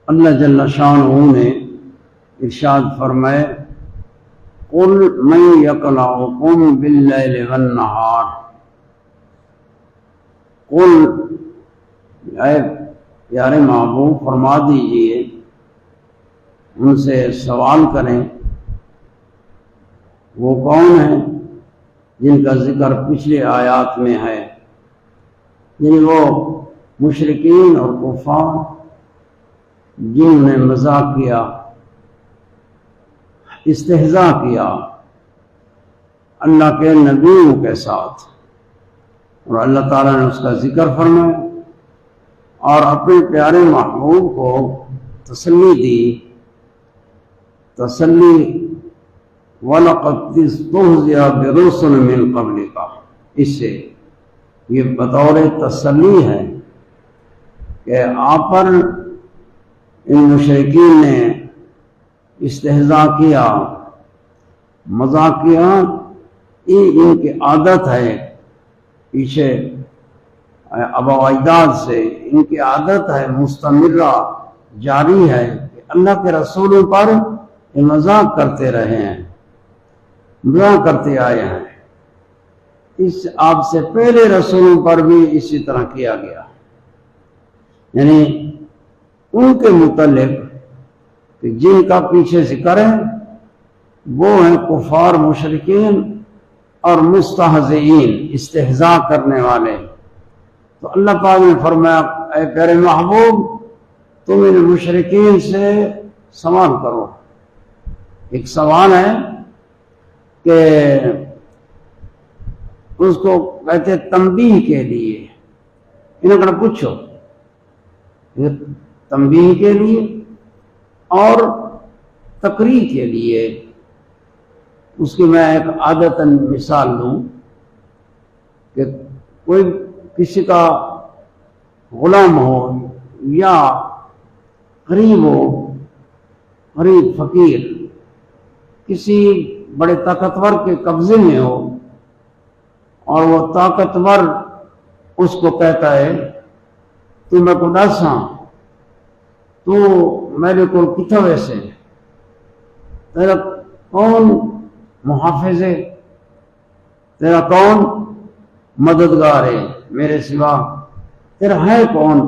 اللہ جل شانہ نے ارشاد فرمائے قل من یکلؤکم باللیل والنہار، قل اے پیارے محبوب فرما دیجئے، ان سے سوال کریں وہ کون ہیں جن کا ذکر پچھلے آیات میں ہے، یعنی وہ مشرکین اور کفار جنہوں نے مذاق کیا، استہزاء کیا اللہ کے نبیوں کے ساتھ، اور اللہ تعالیٰ نے اس کا ذکر فرمایا اور اپنے پیارے محبوب کو تسلی دی، تسلی وَلَقَدْ اسْتُهْزِئَ بِرُسُلٍ مِّن قَبْلِكَ، اس سے یہ بطور تسلی ہے کہ آپ پر ان مشرکین نے استہزاء کیا، مذاق کیا، یہ ان کی عادت ہے، پیچھے آباء و اجداد سے ان کی عادت ہے، مستمرہ جاری ہے کہ اللہ کے رسولوں پر یہ مذاق کرتے رہے ہیں، مذاق کرتے آئے ہیں، اس آپ سے پہلے رسولوں پر بھی اسی طرح کیا گیا، یعنی ان کے متعلق کہ جن کا پیچھے ذکر ہے وہ ہیں کفار، مشرکین اور مستہزئین، استہزاء کرنے والے۔ تو اللہ پاک نے فرمایا اے پیارے محبوب تم ان مشرکین سے سوال کرو۔ ایک سوال ہے کہ اس کو کہتے تنبیہ کے لیے، انہوں نے پوچھو، تنبیہ کے لیے اور تقریر کے لیے۔ اس کی میں ایک عادتاً مثال دوں کہ کوئی کسی کا غلام ہو یا غریب ہو، غریب فقیر کسی بڑے طاقتور کے قبضے میں ہو، اور وہ طاقتور اس کو کہتا ہے تو میں کو دساں تو میرے کو کتھا ویسے تیرا کون محافظ ہے، تیرا کون مددگار ہے میرے سوا، تیرا ہے کون،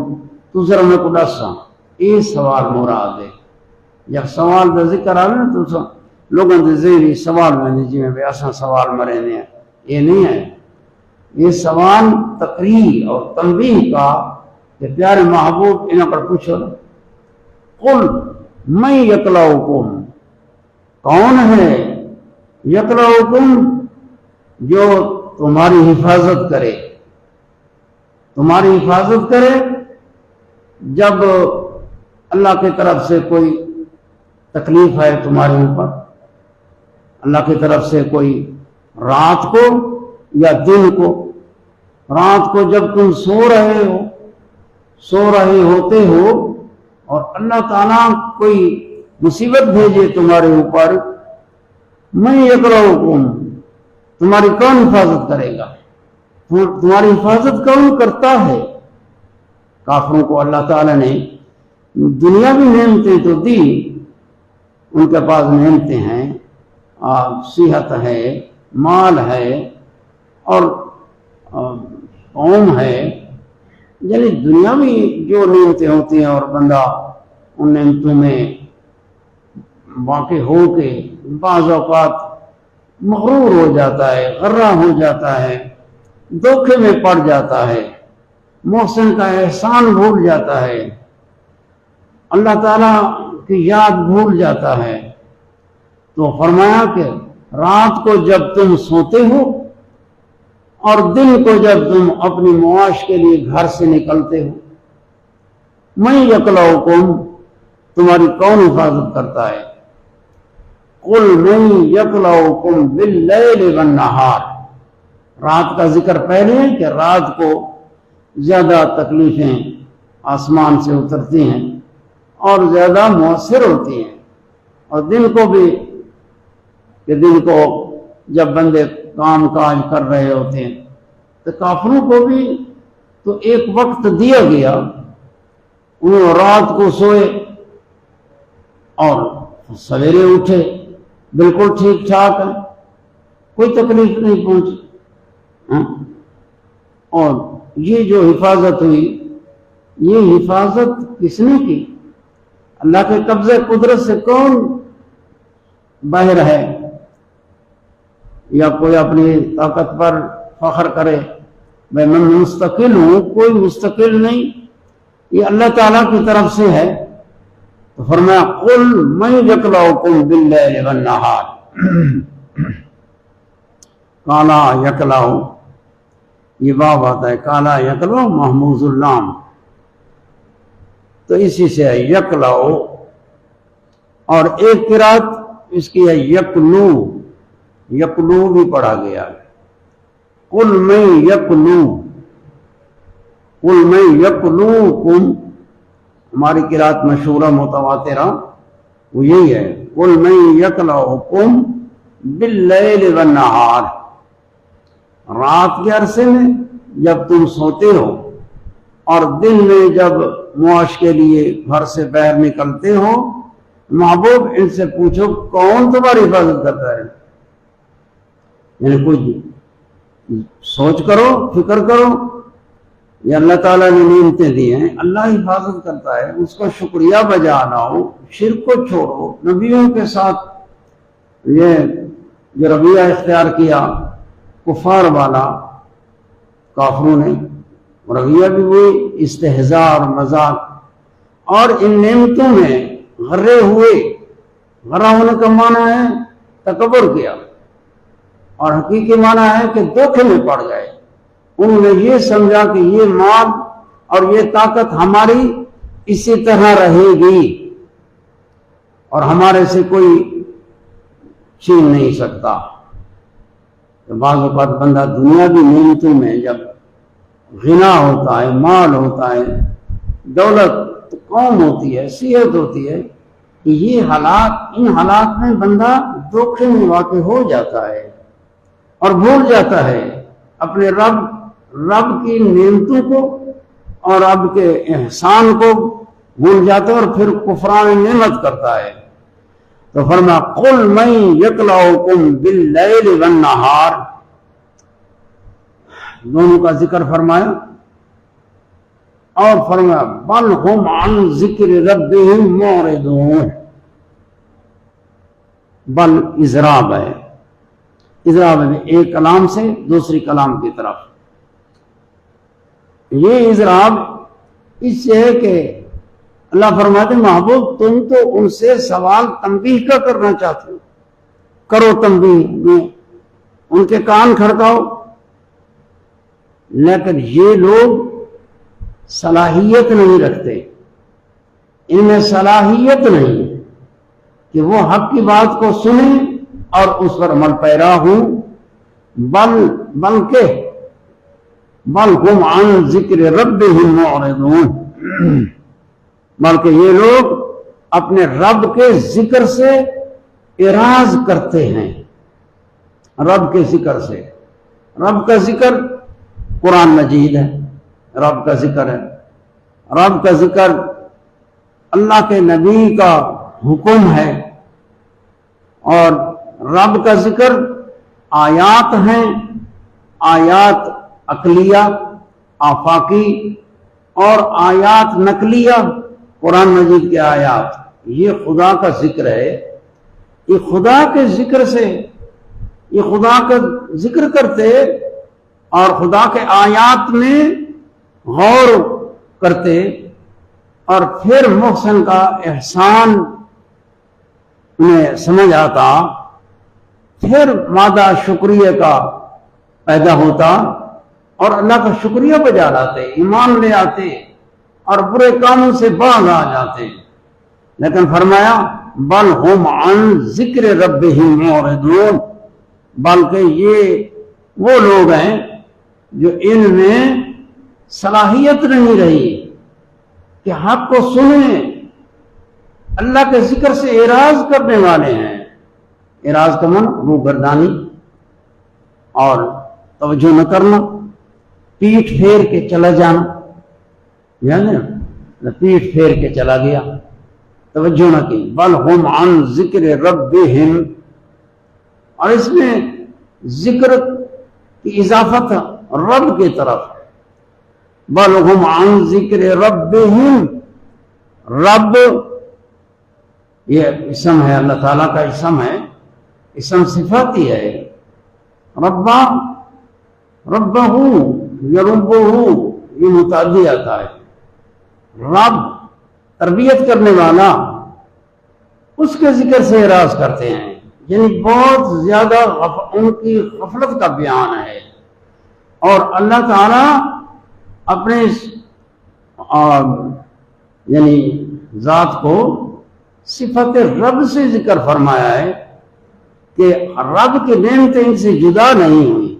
تو ذرا میں کو دساں۔ یہ سوال مراد ہے۔ جب سوال کا ذکر آئے نا تو لوگوں کے ذہنی سوال میں جی میں بھی ایسا سوال مرے نہیں ہے، یہ نہیں ہے، یہ سوال تقریر اور تنبیہ کا کہ پیارے محبوب انہوں پر پوچھو قل من یکلؤکم، کون ہے یکلؤکم جو تمہاری حفاظت کرے، تمہاری حفاظت کرے جب اللہ کی طرف سے کوئی تکلیف ہے تمہارے اوپر، اللہ کی طرف سے کوئی رات کو یا دن کو، رات کو جب تم سو رہے ہوتے ہو اور اللہ تعالیٰ کوئی مصیبت بھیجے تمہارے اوپر، من یکلؤکم، تمہاری کون حفاظت کرے گا، تمہاری حفاظت کون کرتا ہے؟ کافروں کو اللہ تعالیٰ نے دنیاوی نعمتیں تو دی، ان کے پاس نعمتیں ہیں، صحت ہے، مال ہے اور قوم ہے، یعنی دنیاوی جو نعمتیں ہوتی ہیں، اور بندہ ان نعمتوں میں واقع ہو کے بعض اوقات مغرور ہو جاتا ہے، غرہ ہو جاتا ہے، دھوکے میں پڑ جاتا ہے، محسن کا احسان بھول جاتا ہے، اللہ تعالیٰ کی یاد بھول جاتا ہے۔ تو فرمایا کہ رات کو جب تم سوتے ہو اور دن کو جب تم اپنی معاش کے لیے گھر سے نکلتے ہو، من یکلؤکم، تمہاری کون حفاظت کرتا ہے؟ قل من یکلؤکم باللیل والنہار، رات کا ذکر پہلے ہے کہ رات کو زیادہ تکلیفیں آسمان سے اترتی ہیں اور زیادہ مؤثر ہوتی ہیں، اور دن کو بھی کہ دن کو جب بندے کام کاج کر رہے ہوتے ہیں تو کافروں کو بھی تو ایک وقت دیا گیا، انہوں رات کو سوئے اور سویرے اٹھے بالکل ٹھیک ٹھاک ہے، کوئی تکلیف نہیں پہنچی. اور یہ جو حفاظت ہوئی، یہ حفاظت کس نے کی؟ اللہ کے قبضے قدرت سے کون باہر ہے؟ یا کوئی اپنی طاقت پر فخر کرے میں مستقل ہوں؟ کوئی مستقل نہیں، یہ اللہ تعالیٰ کی طرف سے ہے. تو فرمایا قل من یکلؤکم باللیل والنہار. کالا یکلؤ، یہ باب آتا ہے کالا یکلؤ محموز اللام، تو اسی سے ہے یکلؤ. اور ایک قرات اس کی ہے یکلو، یکلو بھی پڑھا گیا ہے. قل من یکلو، قل من یکلوکم، ہماری قرات مشہورہ متواترہ وہ یہی ہے قل من یکلؤکم باللیل والنہار. رات کے عرصے میں جب تم سوتے ہو اور دن میں جب معاش کے لیے گھر سے باہر نکلتے ہو، محبوب ان سے پوچھو کون تمہاری حفاظت کرتا ہے. یعنی کوئی سوچ کرو، فکر کرو، یہ اللہ تعالیٰ نے نعمتیں دی ہیں، اللہ حفاظت کرتا ہے، اس کا شکریہ بجا لاؤ، شرک کو چھوڑو. نبیوں کے ساتھ یہ جو رویہ اختیار کیا کفار والا، کافروں نے رویہ بھی وہی استہزاء اور مذاق، اور ان نعمتوں میں غرے ہوئے. غرہ ہونے کا معنی ہے تکبر کیا، اور حقیقی معنی ہے کہ دھوکے میں پڑ گئے. انہوں نے یہ سمجھا کہ یہ مال اور یہ طاقت ہماری اسی طرح رہے گی اور ہمارے سے کوئی چھین نہیں سکتا. تو بعض اوقات بندہ دنیاوی نعمتوں میں جب غنا ہوتا ہے، مال ہوتا ہے، دولت قوم ہوتی ہے، صحت ہوتی ہے، کہ یہ حالات، ان حالات میں بندہ دھوکے میں واقع ہو جاتا ہے اور بھول جاتا ہے اپنے رب کی نعمتوں کو اور رب کے احسان کو بھول جاتا ہے اور پھر کفران نعمت کرتا ہے. تو فرمایا قل من یکلؤکم باللیل والنہار، دونوں کا ذکر فرمایا. اور فرمایا بل ہم عن ذکر ربہم معرضون. بل اضراب ہے، اضراب ہے ایک کلام سے دوسری کلام کی طرف. یہ اضراب اس سے ہے کہ اللہ فرماتے ہیں محبوب تم تو ان سے سوال تنبیہ کا کرنا چاہتے ہو، کرو تنبیہ، ان کے کان کھڑکاؤ، لیکن یہ لوگ صلاحیت نہیں رکھتے، ان میں صلاحیت نہیں کہ وہ حق کی بات کو سنیں اور اس پر عمل پیرا ہوں. بلکہ بل ہم عن ذکر ربہم معرضون، بلکہ یہ لوگ اپنے رب کے ذکر سے اعراض کرتے ہیں. رب کے ذکر سے، رب کا ذکر قرآن مجید ہے، رب کا ذکر ہے، رب کا ذکر اللہ کے نبی کا حکم ہے، اور رب کا ذکر آیات ہیں، آیات عقلیہ آفاقی اور آیات نقلیہ قرآن مجید کے آیات. یہ خدا کا ذکر ہے، یہ خدا کے ذکر سے، یہ خدا کا ذکر کرتے اور خدا کے آیات میں غور کرتے اور پھر محسن کا احسان انہیں سمجھ آتا، پھر مادہ شکریہ کا پیدا ہوتا اور اللہ کا شکریہ بجا لاتے، ایمان لے آتے اور برے کاموں سے باز آ جاتے. لیکن فرمایا بل ہم عن ذکر ربہم معرضون، بلکہ یہ وہ لوگ ہیں جو ان میں صلاحیت نہیں رہی کہ حق کو سنیں، اللہ کے ذکر سے اعراض کرنے والے ہیں. اعراض کا من روح گردانی اور توجہ نہ کرنا، پیٹھ پھیر کے چلا جانا، یعنی پیٹھ پھیر کے چلا گیا، توجہ نہ کی، بل ہم عن ذکر ربہم، اور اس میں ذکر کی اضافت رب کی طرف، بل ہم عن ذکر ربہم، رب یہ اسم ہے، اللہ تعالیٰ کا اسم ہے، اسم صفاتی ہے، ربا ربہ یربہ یہ متعدی آتا ہے، رب تربیت کرنے والا، اس کے ذکر سے اعراض کرتے ہیں، یعنی بہت زیادہ ان کی غفلت کا بیان ہے، اور اللہ تعالیٰ اپنے یعنی ذات کو صفت رب سے ذکر فرمایا ہے کہ رب کی نعمتیں ان سے جدا نہیں ہوئی،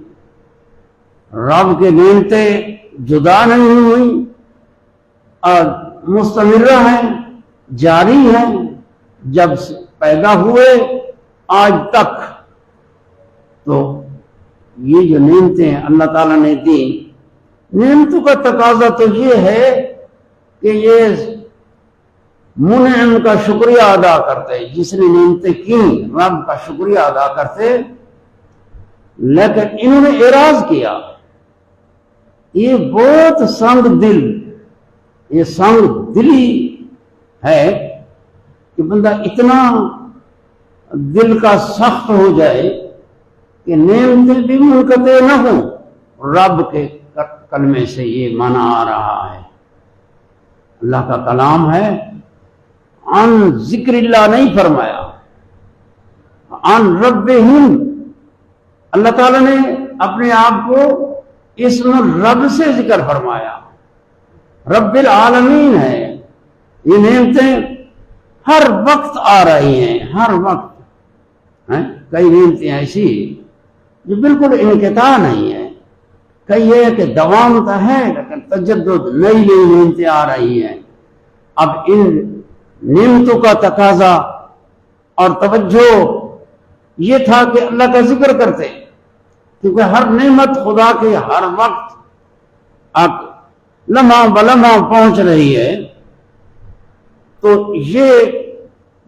رب کی نعمتیں جدا نہیں ہوئی اور مستمرہ ہیں، جاری ہیں، جب پیدا ہوئے آج تک۔ تو یہ جو نعمتیں اللہ تعالیٰ نے دی، نعمتوں کا تقاضا تو یہ ہے کہ یہ منعم کا شکریہ ادا کرتے، جس نے نعمتیں کی رب کا شکریہ ادا کرتے، لیکن انہوں نے اعراض کیا۔ یہ بہت سنگ دل، یہ سنگ دلی ہے کہ بندہ اتنا دل کا سخت ہو جائے کہ نعمتیں بھی منقطع نہ ہوں۔ رب کے کلمے سے یہ معنی آ رہا ہے، اللہ کا کلام ہے، عن ذکر اللہ نہیں فرمایا، عن ربہم، اللہ تعالیٰ نے اپنے آپ کو اسم رب سے ذکر فرمایا، رب العالمین ہے۔ یہ نعمتیں ہر وقت آ رہی ہیں، ہر وقت ہیں، کئی نعمتیں ایسی جو بالکل انقطاع نہیں ہے، کئی یہ کہ دوام تو ہے لیکن تجدد، نئی نئی نعمتیں آ رہی ہیں۔ اب ان نعمتوں کا تقاضا اور توجہ یہ تھا کہ اللہ کا ذکر کرتے، کیونکہ ہر نعمت خدا کے ہر وقت اب لمحہ بلمحہ پہنچ رہی ہے، تو یہ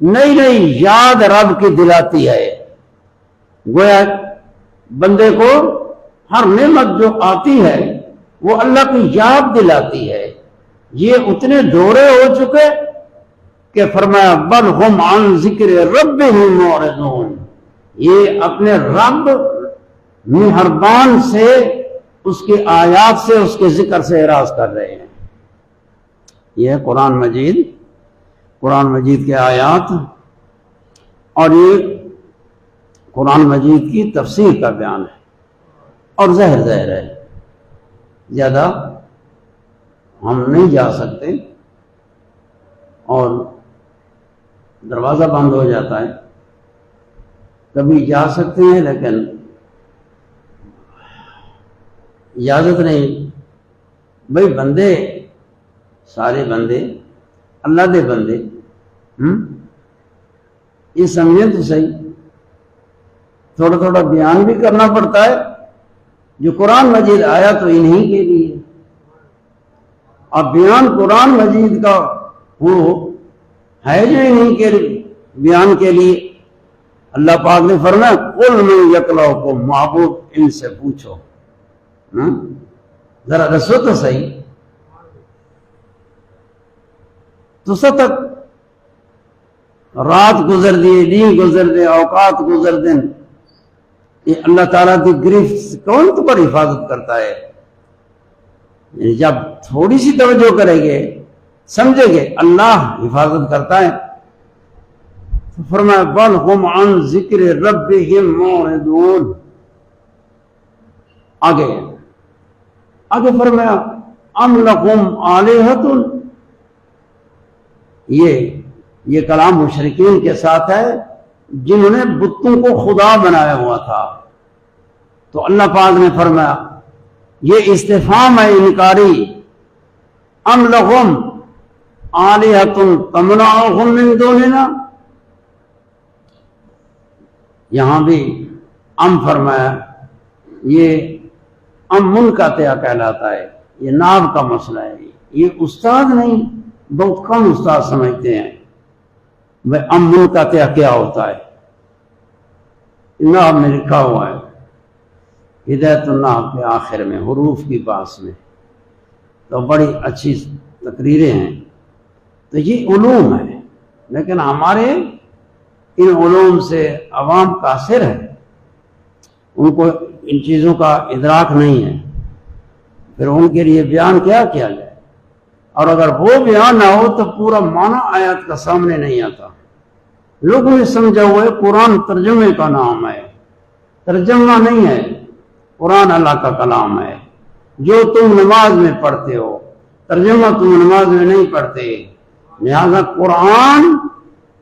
نئی نئی یاد رب کی دلاتی ہے، گویا بندے کو ہر نعمت جو آتی ہے وہ اللہ کی یاد دلاتی ہے۔ یہ اتنے دورے ہو چکے کہ فرمایا بل ہم عن ذکر ربہم معرضون، یہ اپنے رب مہربان سے، اس کے آیات سے، اس کے ذکر سے اعراض کر رہے ہیں۔ یہ قرآن مجید، قرآن مجید کے آیات، اور یہ قرآن مجید کی تفسیر کا بیان ہے، اور ظاہر ہے، زیادہ ہم نہیں جا سکتے اور دروازہ بند ہو جاتا ہے، کبھی جا سکتے ہیں لیکن اجازت نہیں۔ بھئی بندے، سارے بندے اللہ دے بندے، یہ سمجھیں تو صحیح، تھوڑا تھوڑا بیان بھی کرنا پڑتا ہے۔ جو قرآن مجید آیا تو انہی کے لیے، اب بیان قرآن مجید کا وہ ہے جو انہی کے بیان کے لیے۔ اللہ پاک نے فرمایا قل من یکلؤکم، معبود ان سے پوچھو، ذرا رسو تو صحیح، تو تک رات گزر دیے، دن گزر دے، اوقات گزر دیں، یہ اللہ تعالیٰ کی گرفت کون تو پر حفاظت کرتا ہے؟ یعنی جب تھوڑی سی توجہ کریں گے، سمجھیں گے اللہ حفاظت کرتا ہے، تو فرمایا بل ہم عن ذکر ربہم معرضون۔ آگے فرمایا ام لکم آلہۃ، یہ کلام مشرکین کے ساتھ ہے جنہوں نے بتوں کو خدا بنایا ہوا تھا۔ تو اللہ پاک نے فرمایا یہ استفہام ہے انکاری، ام لہم آلہۃ تمنعہم من دوننا، یہاں بھی ام فرمایا، یہ ام منقطع کہلاتا ہے، یہ ناب کا مسئلہ ہے، یہ استاد نہیں، بہت کم استاد سمجھتے ہیں وہ امن کا کیا ہوتا ہے؟ نام میں لکھا ہوا ہے ہدایت النام کے آخر میں حروف کی باس میں، تو بڑی اچھی تقریریں ہیں. تو یہ علوم ہے، لیکن ہمارے ان علوم سے عوام قاصر ہے، ان کو ان چیزوں کا ادراک نہیں ہے. پھر ان کے لیے بیان کیا کیا جائے؟ اور اگر وہ بیان نہ ہو تو پورا معنی آیات کا سامنے نہیں آتا. لوگوں نے سمجھا ہوا ہے قرآن ترجمے کا نام ہے، ترجمہ نہیں ہے. قرآن اللہ کا کلام ہے. جو تم نماز میں پڑھتے ہو ترجمہ تم نماز میں نہیں پڑھتے، لہذا قرآن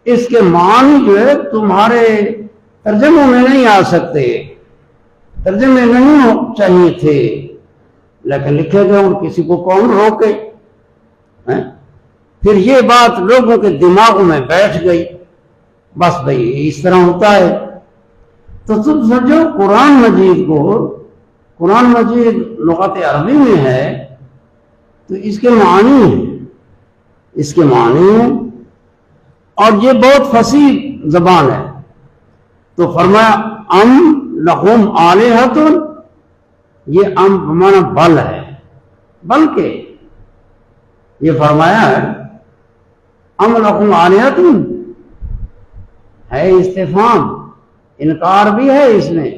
اس کے معنی جو ہے تمہارے ترجموں میں نہیں آ سکتے، ترجمے نہیں چاہیے تھے، لیکن لکھے گئے اور کسی کو کون روکے؟ پھر یہ بات لوگوں کے دماغوں میں بیٹھ گئی، بس بھئی اس طرح ہوتا ہے. تو تم سمجھو قرآن مجید کو، قرآن مجید لغت عربی میں ہے تو اس کے معنی ہیں، اس کے معنی ہیں، اور یہ بہت فصیح زبان ہے. تو فرمایا ام لہم آلہۃ، یہ ام بمعنی بل ہے، بلکہ یہ فرمایا ہے ام لہم آلہۃ ہے استفہام، انکار بھی ہے اس میں،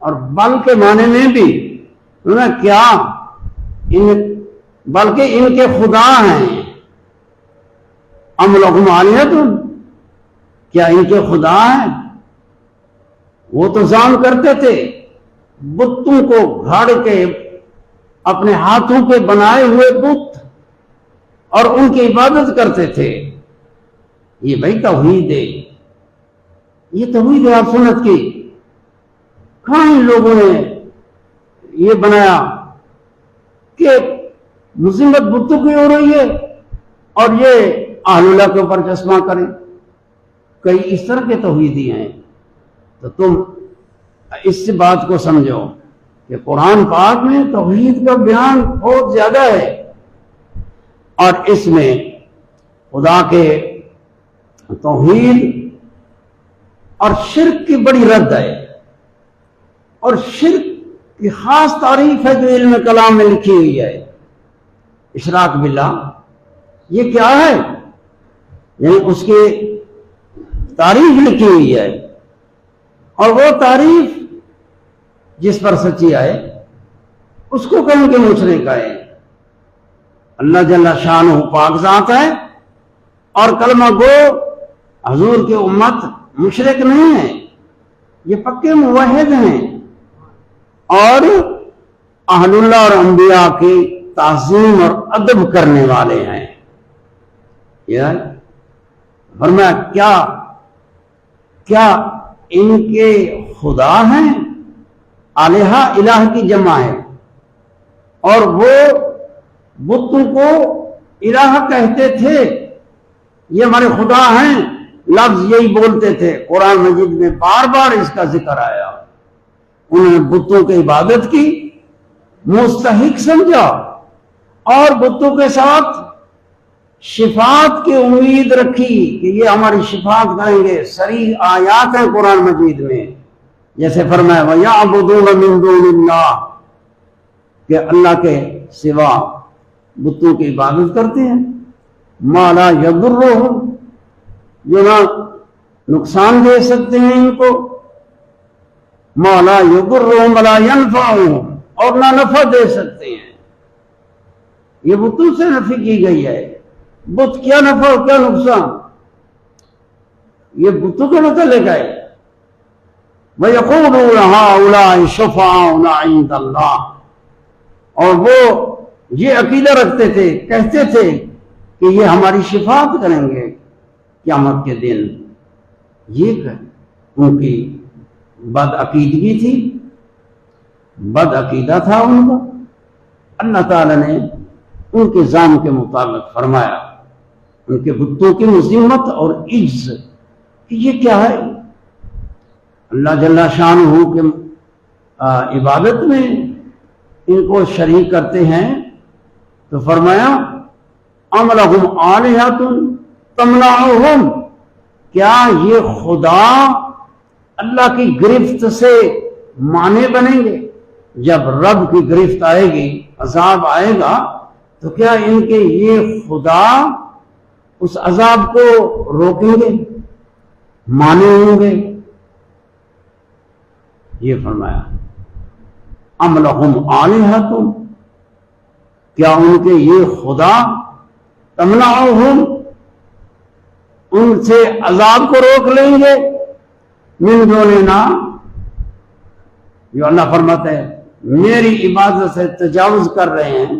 اور بل کے معنی میں بھی کیا بلکہ ان کے خدا ہیں. ام لہم آلہۃ، کیا ان کے خدا ہیں؟ وہ تو زعم کرتے تھے بتوں کو گھاڑ کے، اپنے ہاتھوں کے بنائے ہوئے بت، اور ان کی عبادت کرتے تھے. یہ بھائی توحید ہے، یہ توحید ہے آپ سنت کی. کہاں ان لوگوں نے یہ بنایا کہ مصیبت بتوں کی ہو رہی ہے اور یہ اہل اللہ کے اوپر چشمہ کریں؟ کئی اس طرح کے توحیدی ہیں. تو تم اس سے بات کو سمجھو کہ قرآن پاک میں توحید کا بیان بہت زیادہ ہے، اور اس میں خدا کے توحید اور شرک کی بڑی رد ہے. اور شرک کی خاص تعریف ہے جو علم کلام میں لکھی ہوئی ہے، اشراک باللہ. یہ کیا ہے؟ یعنی اس کی تعریف لکھی ہوئی ہے، اور وہ تعریف جس پر سچی آئے اس کو کہیں گے مشرک ہے. اللہ جل شانہ پاک ذات ہے، اور کلمہ گو حضور کی امت مشرک نہیں ہے، یہ پکے موحد ہیں، اور اہل اللہ اور انبیاء کی تعظیم اور ادب کرنے والے ہیں. یہ فرمایا کیا ان کے خدا ہیں؟ الہہ، الہ کی جمع ہے، اور وہ بتوں کو الہ کہتے تھے، یہ ہمارے خدا ہیں، لفظ یہی بولتے تھے. قرآن مجید میں بار بار اس کا ذکر آیا. انہوں نے بتوں کی عبادت کی، مستحق سمجھا، اور بتوں کے ساتھ شفاعت کی امید رکھی کہ یہ ہماری شفاعت کریں گے. صریح آیات ہیں قرآن مجید میں، جیسے فرمایا وَيَعْبُدُونَ مِن دُونِ اللَّهِ، کہ اللہ کے سوا بتوں کی عبادت کرتے ہیں. مَا لَا يَضُرُّهُمْ، جو نہ نقصان دے سکتے ہیں ان کو، مَا لَا يَضُرُّهُمْ وَلَا يَنْفَعُهُمْ، اور نہ نفع دے سکتے ہیں. یہ بتوں سے نفی کی گئی ہے. بت کیا نفع اور کیا نقصان، یہ بتوں کے متعلق ہے. وَيَقُولُونَ هَؤُلَاءِ شُفَعَاؤُنَا عِندَ اللَّهِ، اور وہ یہ عقیدہ رکھتے تھے، کہتے تھے کہ یہ ہماری شفاعت کریں گے قیامت کے دن. یہ ان کی بد عقیدگی تھی، بد عقیدہ تھا ان کا. اللہ تعالی نے ان کے ظلم کے مطابق فرمایا، ان کے بتوں کی مذمت اور عجز، کہ یہ کیا ہے؟ اللہ جل شانہ کے عبادت میں ان کو شریک کرتے ہیں. تو فرمایا ام لہم آلہۃ تمنعہم، کیا یہ خدا اللہ کی گرفت سے مانے بنیں گے؟ جب رب کی گرفت آئے گی، عذاب آئے گا، تو کیا ان کے یہ خدا اس عذاب کو روکیں گے، مانے ہوں گے؟ یہ فرمایا ام لہم آلہۃ، کیا ان کے یہ خدا تمنعہم، ان سے عذاب کو روک لیں گے، من دوننا، جو اللہ فرماتا ہے میری عبادت سے تجاوز کر رہے ہیں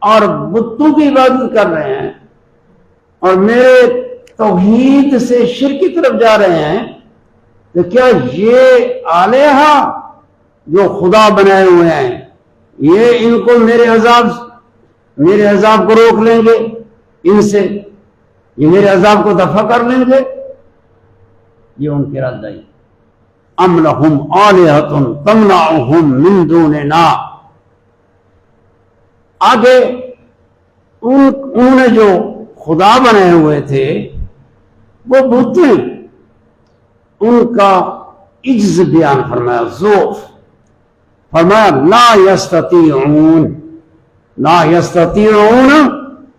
اور بتوں کی عبادت کر رہے ہیں اور میرے توحید سے شرک کی طرف جا رہے ہیں، تو کیا یہ آلہہ جو خدا بنائے ہوئے ہیں یہ ان کو میرے عذاب کو روک لیں گے؟ ان سے یہ میرے عذاب کو دفع کر لیں گے؟ یہ ان کی رد آئی ام لہم آلہۃ تمنعہم من دوننا۔ آگے انہوں نے جو خدا بنائے ہوئے تھے وہ بت ہیں، ان کا عجز بیان فرمایا، ضعف فرمایا لا یستطیعون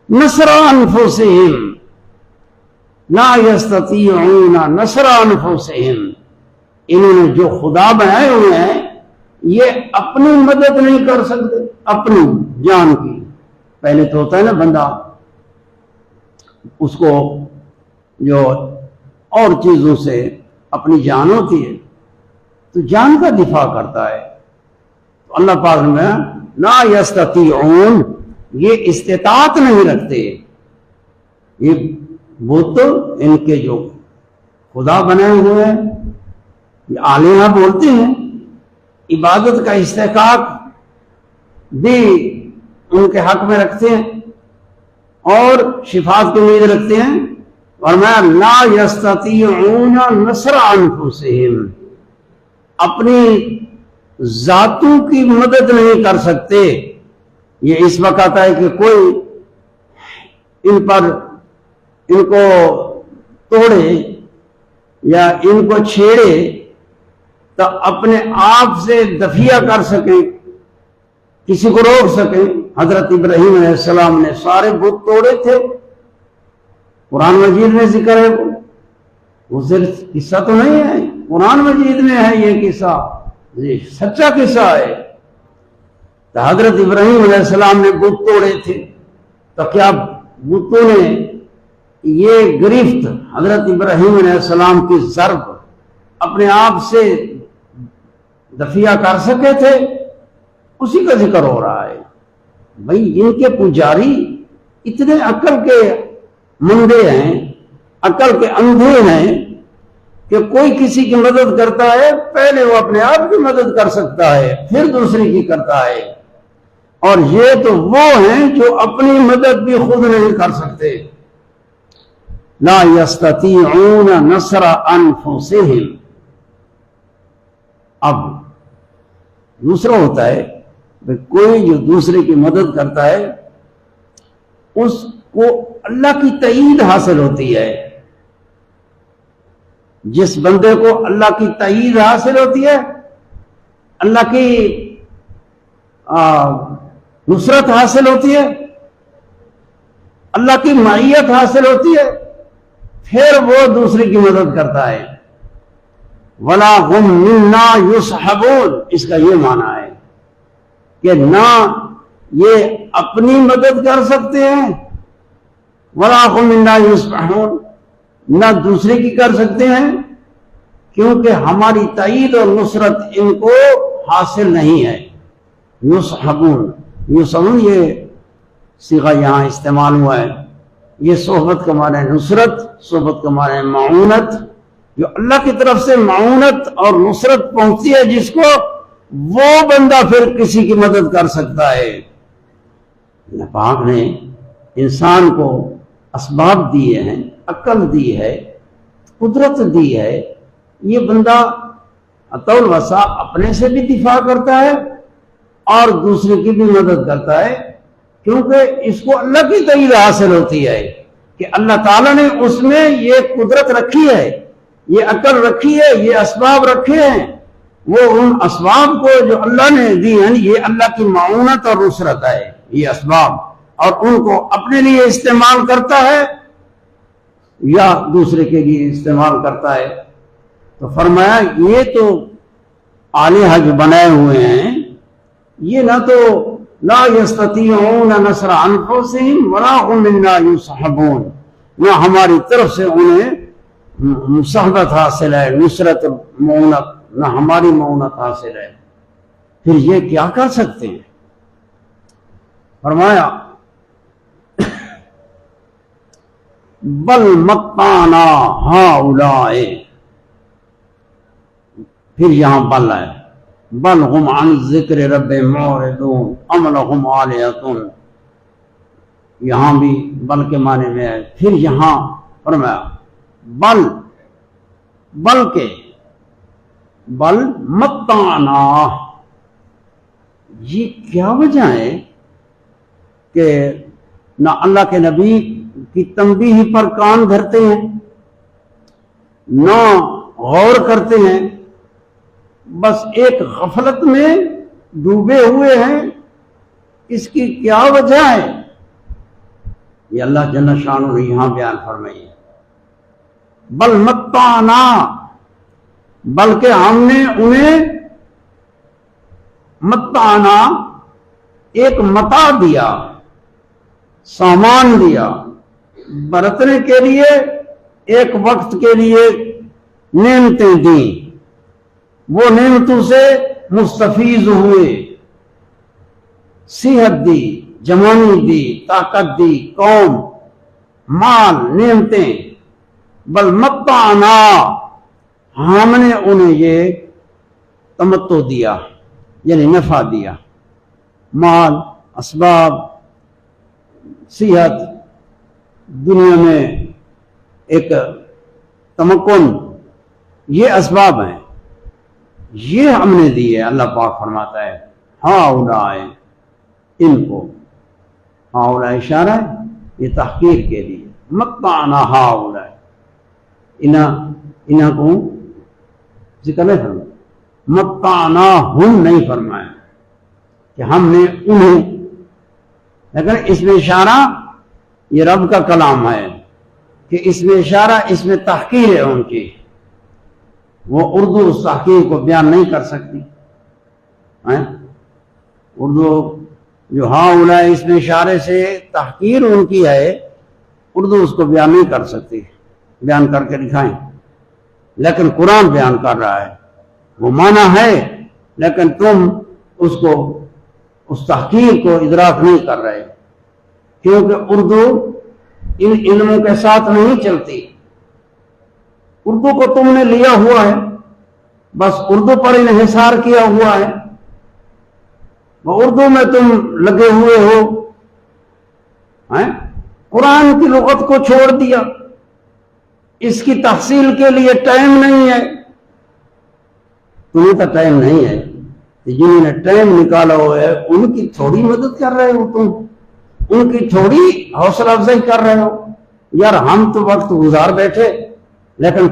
نصر انفسہم، لا یستطیعون نصر انفسہم، انہوں نے جو خدا بنائے ہوئے ہیں یہ اپنی مدد نہیں کر سکتے اپنی جان کی۔ پہلے تو ہوتا ہے نا بندہ اس کو جو اور چیزوں سے اپنی جان ہوتی ہے تو جان کا دفاع کرتا ہے، تو اللہ پاک میں لا یستطیعون، یہ استطاعت نہیں رکھتے، یہ بت ان کے جو خدا بنائے ہوئے ہیں یہ آلہہ بولتے ہیں، عبادت کا استحقاق بھی ان کے حق میں رکھتے ہیں اور شفاعت کی امید رکھتے ہیں، اور میں لا یستطیعون نصر انفسہم، اپنی ذاتوں کی مدد نہیں کر سکتے۔ یہ اس وقت آتا ہے کہ کوئی ان کو توڑے یا ان کو چھیڑے تو اپنے آپ سے دفیہ کر سکیں، کسی کو روک سکیں۔ حضرت ابراہیم علیہ السلام نے سارے بت توڑے تھے، قرآن مجید میں ذکر ہے، وہ صرف قصہ تو نہیں ہے، قرآن مجید میں ہے یہ قصہ، یہ سچا قصہ ہے۔ تو حضرت ابراہیم علیہ السلام نے بت توڑے تھے، تو کیا بتوں نے یہ گرفت حضرت ابراہیم علیہ السلام کی ضرب اپنے آپ سے دفیہ کر سکے تھے؟ اسی کا ذکر ہو رہا ہے۔ بھئی ان کے پجاری اتنے عقل کے مندے ہیں، عقل کے اندھے ہیں کہ کوئی کسی کی مدد کرتا ہے پہلے وہ اپنے آپ کی مدد کر سکتا ہے پھر دوسری کی کرتا ہے، اور یہ تو وہ ہیں جو اپنی مدد بھی خود نہیں کر سکتے۔ لا یستطیعون نصر انفسہم۔ اب دوسرا ہوتا ہے کہ کوئی جو دوسرے کی مدد کرتا ہے اس کو اللہ کی تائید حاصل ہوتی ہے۔ جس بندے کو اللہ کی تائید حاصل ہوتی ہے، اللہ کی نصرت حاصل ہوتی ہے، اللہ کی معیت حاصل ہوتی ہے، پھر وہ دوسرے کی مدد کرتا ہے۔ وَلَا هُمْ مِنَّا يُصْحَبُونَ، اس کا یہ معنی ہے کہ نہ یہ اپنی مدد کر سکتے ہیں، وَلَا هُمْ مِنَّا يُصْحَبُونَ، نہ دوسرے کی کر سکتے ہیں، کیونکہ ہماری تائید اور نصرت ان کو حاصل نہیں ہے۔ یصحبون، یصحبون یہ صیغہ یہاں استعمال ہوا ہے، یہ صحبت کا معنی ہے نصرت، صحبت کا معنی ہے معونت، جو اللہ کی طرف سے معونت اور نصرت پہنچتی ہے جس کو، وہ بندہ پھر کسی کی مدد کر سکتا ہے۔ اللہ پاک نے انسان کو اسباب دیے ہیں، عقل دی ہے، قدرت دی ہے، یہ بندہ اطول وسع اپنے سے بھی دفاع کرتا ہے اور دوسرے کی بھی مدد کرتا ہے، کیونکہ اس کو اللہ کی تائید حاصل ہوتی ہے۔ کہ اللہ تعالیٰ نے اس میں یہ قدرت رکھی ہے، یہ عقل رکھی ہے، یہ اسباب رکھے ہیں، وہ ان اسباب کو جو اللہ نے دی ہیں، یہ اللہ کی معاونت اور نصرت ہے یہ اسباب، اور ان کو اپنے لیے استعمال کرتا ہے یا دوسرے کے لیے استعمال کرتا ہے۔ تو فرمایا یہ تو آلہہ جو بنائے ہوئے ہیں یہ نہ تو لا یستطیعون نصر انفسہم ولا هم منا یصحبون، نہ ہماری طرف سے انہیں مصحبت حاصل ہے، نصرت معونت، نہ ہماری معونت حاصل ہے، پھر یہ کیا کر سکتے ہیں؟ فرمایا بل متعنا ہؤلاء، پھر یہاں بل ہے، بل ہم عن ذکر رب معرضون ام لہم آلہۃ، یہاں بھی بل کے معنی میں ہے۔ پھر یہاں فرمایا بلکہ بل متعنا، یہ کیا وجہ ہے کہ نہ اللہ کے نبی کی تنبیہ پر کان دھرتے ہیں، نہ غور کرتے ہیں، بس ایک غفلت میں ڈوبے ہوئے ہیں؟ اس کی کیا وجہ ہے؟ یہ اللہ جل شانہ نے یہاں بیان فرمائی ہے۔ بل متعنا، بلکہ ہم نے انہیں متعنا ایک متاع دیا، سامان دیا، برتنے کے لیے ایک وقت کے لیے نعمتیں دیں، وہ نعمتوں سے مستفیض ہوئے، صحت دی، جوانی دی، طاقت دی، قوم، مال، نعمتیں، بل متعنا، ہم نے انہیں یہ تمتع دیا، یعنی نفع دیا، مال، اسباب، صحت، دنیا میں ایک تمکن، یہ اسباب ہیں، یہ ہم نے دیے۔ اللہ پاک فرماتا ہے ہؤلاء، ان کو، ہؤلاء اشارہ ہے یہ تحقیر کے لیے، متعنا ہؤلاء، انہاں کو ذکر نہیں فرمایا، متعنا ہم نہیں فرمایا کہ ہم نے انہیں، لیکن اس میں اشارہ یہ رب کا کلام ہے کہ اس میں اشارہ، اس میں تحقیر ہے ان کی، وہ اردو اس تحقیر کو بیان نہیں کر سکتی، اردو جو ہؤلاء اس میں اشارے سے تحقیر ان کی ہے، اردو اس کو بیان نہیں کر سکتی، بیان کر کے دکھائیں، لیکن قرآن بیان کر رہا ہے، وہ معنی ہے، لیکن تم اس کو، اس تحقیر کو ادراک نہیں کر رہے، کیونکہ اردو ان علموں کے ساتھ نہیں چلتی۔ اردو کو تم نے لیا ہوا ہے، بس اردو پر انحصار کیا ہوا ہے، وہ اردو میں تم لگے ہوئے ہو، قرآن کی لغت کو چھوڑ دیا، اس کی تحصیل کے لیے ٹائم نہیں ہے، تمہیں تو ٹائم نہیں ہے، جنہوں نے ٹائم نکالا ہوا ہے ان کی تھوڑی مدد کر رہے ہو، تم ان کی تھوڑی حوصلہ افزائی کر رہے ہو، یار ہم تو وقت گزار بیٹھے لیکن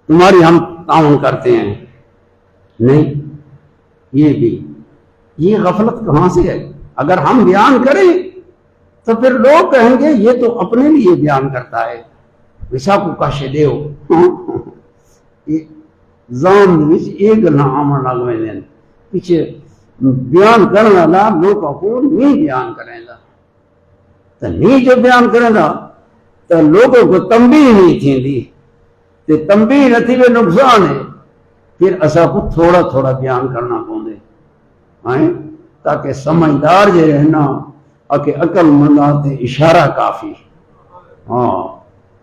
تمہاری ہم تعاون کرتے ہیں، نہیں، یہ بھی، یہ غفلت کہاں سے ہے؟ اگر ہم بیان کریں تو پھر لوگ کہیں گے یہ تو اپنے لیے بیان کرتا ہے، ویسا کو کاشے دے ہو زام وچ ایک نہ آمن لگویں دین، پیچھے بیان کرنے والا لوگوں کو نہیں بیان کریں گا، تو نہیں جو بیان کریں گا تو لوگوں کو تنبیہ نہیں تھی دی، تو تنبیہ نہ تھی وہ نقصان ہے، پھر اسا کو تھوڑا تھوڑا بیان کرنا پوندے تاکہ سمجھدار جو رہنا کہ عقل مند آتے اشارہ کافی، ہاں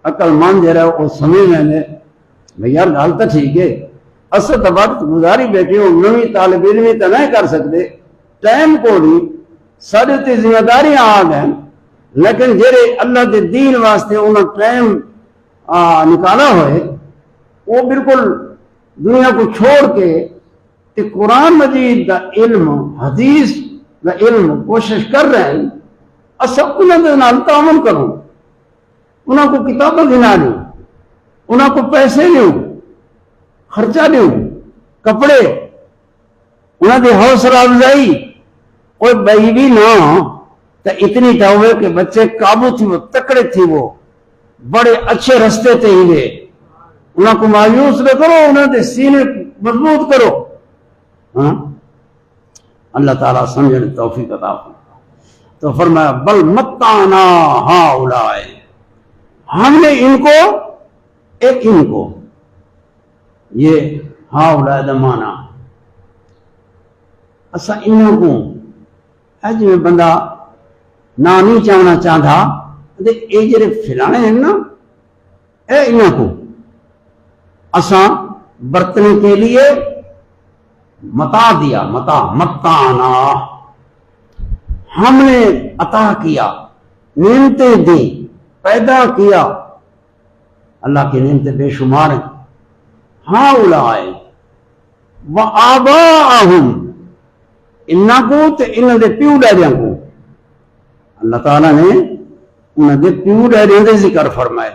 عقل مند جو رہا وہ سمجھ میں بھئی یار گل تو ٹھیک ہے، اسد وقت گزاری بیٹھے ہو، نویں طالب علمی تو نہیں کر سکتے، ٹائم کو نہیں، سارے تے ذمہ داریاں آ گئے، لیکن جڑے اللہ دے دین واسطے انہوں ٹائم نکالا ہوئے، وہ بالکل دنیا کو چھوڑ کے تے قرآن مجید دا علم، حدیث دا علم کوشش کر رہے ہیں، اصا انہوں کے نال تعاون کروں، انہوں کو کتابیں گنا دوں، انہوں کو پیسے دوں، خرچہ دوں، کپڑے، انہوں کی حوصلہ افزائی، کوئی بئی بھی نہ تو اتنی تو ہوئے کہ بچے قابو تھی، وہ تکڑے تھی، وہ بڑے اچھے رستے تے ہی گئے، انہوں کو مایوس نہ کرو، انہوں کے سینے مضبوط کرو۔ ہاں اللہ تعالیٰ سمجھنے توفیق عطا فرمائے۔ تو فرمایا بل متعنا ہؤلاء، ہم نے ان کو، ایک ان کو، یہ ہؤلاء دا معنی اسا انہوں کو ہے، جی بندہ نہ نہیں چاہنا چاہتا، اے جڑے فلانے ہیں نا، اے انہوں کو اسا برتنے کے لیے متا دیا، متعنا، ہم نے عطا کیا، نعمتیں دی، پیدا کیا۔ اللہ کی نعمتیں بے شمار ہیں۔ ہؤلاء وآباءہم، انہاں کو تے انہاں دے پیو ڈیڈیاں کو، اللہ تعالیٰ نے انہاں دے پیو ڈیڈیاں دے ذکر فرمائے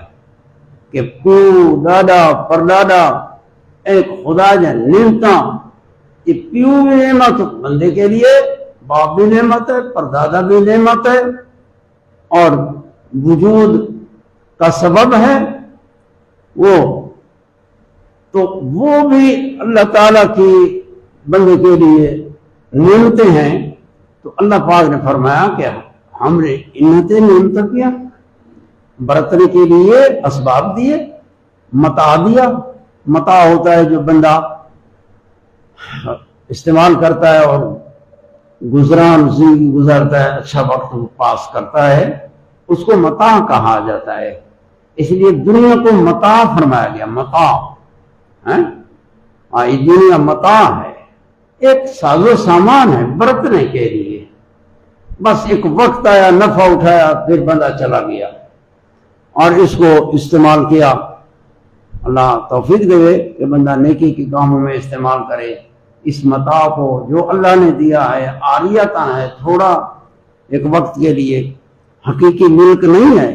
کہ پیو، دادا، پردادا، ایک خدا جا نعمتاں، یہ پیو بھی نعمت بندے کے لیے، باپ بھی نعمت ہے، پردادا بھی نعمت ہے، اور وجود کا سبب ہے وہ، تو وہ بھی اللہ تعالیٰ کی بندے کے لیے نعمتیں ہیں۔ تو اللہ پاک نے فرمایا کہ ہم نے انہیں نعمت کیا، برتنے کے لیے اسباب دیے، متاع دیا۔ متاع ہوتا ہے جو بندہ استعمال کرتا ہے اور گزرتا ہے، اچھا وقت پاس کرتا ہے، اس کو متاع کہا جاتا ہے۔ اس لیے دنیا کو متاع فرمایا گیا، متاع ہے، یہ دنیا متاع ہے، ایک ساز و سامان ہے برتنے کے لیے، بس ایک وقت آیا، نفع اٹھایا، پھر بندہ چلا گیا اور اس کو استعمال کیا۔ اللہ توفیق دے کہ بندہ نیکی کے کاموں میں استعمال کرے اس متاع کو جو اللہ نے دیا ہے، عاریتاً ہے، تھوڑا ایک وقت کے لیے، حقیقی ملک نہیں ہے،